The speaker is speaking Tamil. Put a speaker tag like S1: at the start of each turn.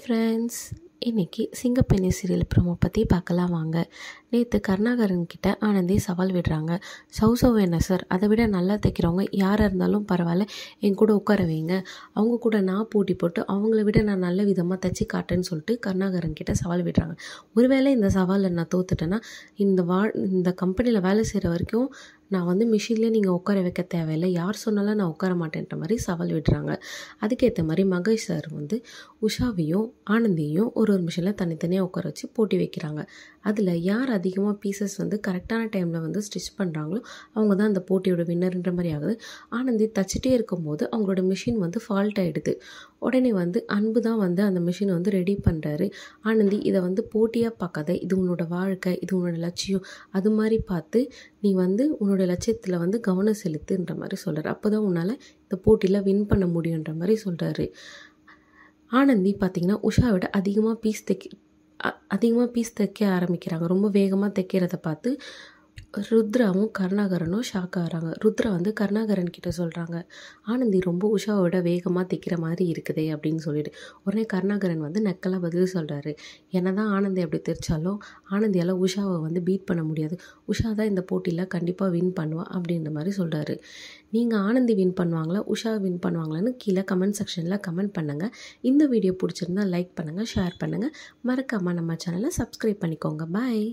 S1: ஃப்ரெண்ட்ஸ், இன்றைக்கி சிங்கப்பெண்ணே சீரியல் ப்ரோமோ பற்றி பார்க்கலாம் வாங்க. நேற்று கருணாகரன்கிட்ட ஆனந்தி சவால் விடுறாங்க. சௌசவ் என்ன சார், அதை விட நல்லா தைக்கிறவங்க யாராக இருந்தாலும் பரவாயில்ல, என் கூட உட்கார வைங்க, அவங்க கூட நான் போட்டி போட்டு அவங்கள விட நான் நல்ல விதமாக தைச்சி காட்டேன்னு சொல்லிட்டு கருணாகரன்கிட்ட சவால் விடுறாங்க. ஒருவேளை இந்த சவாலில் நான் தோத்துட்டேன்னா இந்த கம்பெனியில் வேலை செய்கிற வரைக்கும் நான் மிஷின்லேயே நீங்கள் உட்கார வைக்க தேவையில்லை, யார் சொன்னாலும் நான் உட்கார மாட்டேன்ற மாதிரி சவால் விடுறாங்க. அதுக்கேற்ற மாதிரி மகேஷ் சார் உஷாவையும் ஆனந்தியையும் ஒரு மிஷினில் தனித்தனியாக உட்கார வச்சு போட்டி வைக்கிறாங்க. அதில் யார் அதிகமாக பீசஸ் கரெக்டான டைமில் ஸ்டிச் பண்ணுறாங்களோ அவங்க தான் அந்த போட்டியோட வின்னர்ன்ற மாதிரி ஆகுது. ஆனந்தி தச்சிட்டே இருக்கும்போது அவங்களோட மிஷின் ஃபால்ட் ஆகிடுது. உடனே அன்பு தான் அந்த மிஷினை ரெடி பண்ணுறாரு. ஆனந்தி இதை போட்டியாக பார்க்காத, இது உன்னோட வாழ்க்கை, இது உன்னோட லட்சியம், அது மாதிரி பார்த்து நீ உன்னோட லட்சியத்தில் கவனம் செலுத்துன்ற மாதிரி சொல்கிறார். அப்போ தான் உன்னால் இந்த போட்டியில் வின் பண்ண முடியுன்ற மாதிரி சொல்கிறாரு. ஆனந்தி பார்த்திங்கன்னா உஷாவோட அதிகமாக பீஸ் தைக்க ஆரம்பிக்கிறாங்க. ரொம்ப வேகமாக தைக்கிறத பார்த்து ருத்ராவும் கருணாகரனும் ஷாக் ஆகிறாங்க. ருத்ரா கருணாகரன் கிட்ட சொல்கிறாங்க, ஆனந்தி ரொம்ப உஷாவோட வேகமாக தைக்கிற மாதிரி இருக்குதே அப்படின்னு சொல்லிட்டு. உடனே கருணாகரன் நக்கலாக பதில் சொல்கிறாரு, என்ன தான் ஆனந்தி அப்படி தெரிச்சாலும் ஆனந்தியால் உஷாவை பீட் பண்ண முடியாது, உஷா தான் இந்த போட்டியில் கண்டிப்பாக வின் பண்ணுவா அப்படின்ற மாதிரி சொல்கிறாரு. நீங்கள் ஆனந்தி வின் பண்ணுவாங்களா, உஷா வின் பண்ணுவாங்களான்னு கீழே கமெண்ட் செக்ஷனில் கமெண்ட் பண்ணுங்கள். இந்த வீடியோ பிடிச்சிருந்தா லைக் பண்ணுங்கள், ஷேர் பண்ணுங்கள், மறக்காமல் நம்ம சேனலை சப்ஸ்கிரைப் பண்ணிக்கோங்க. பாய்.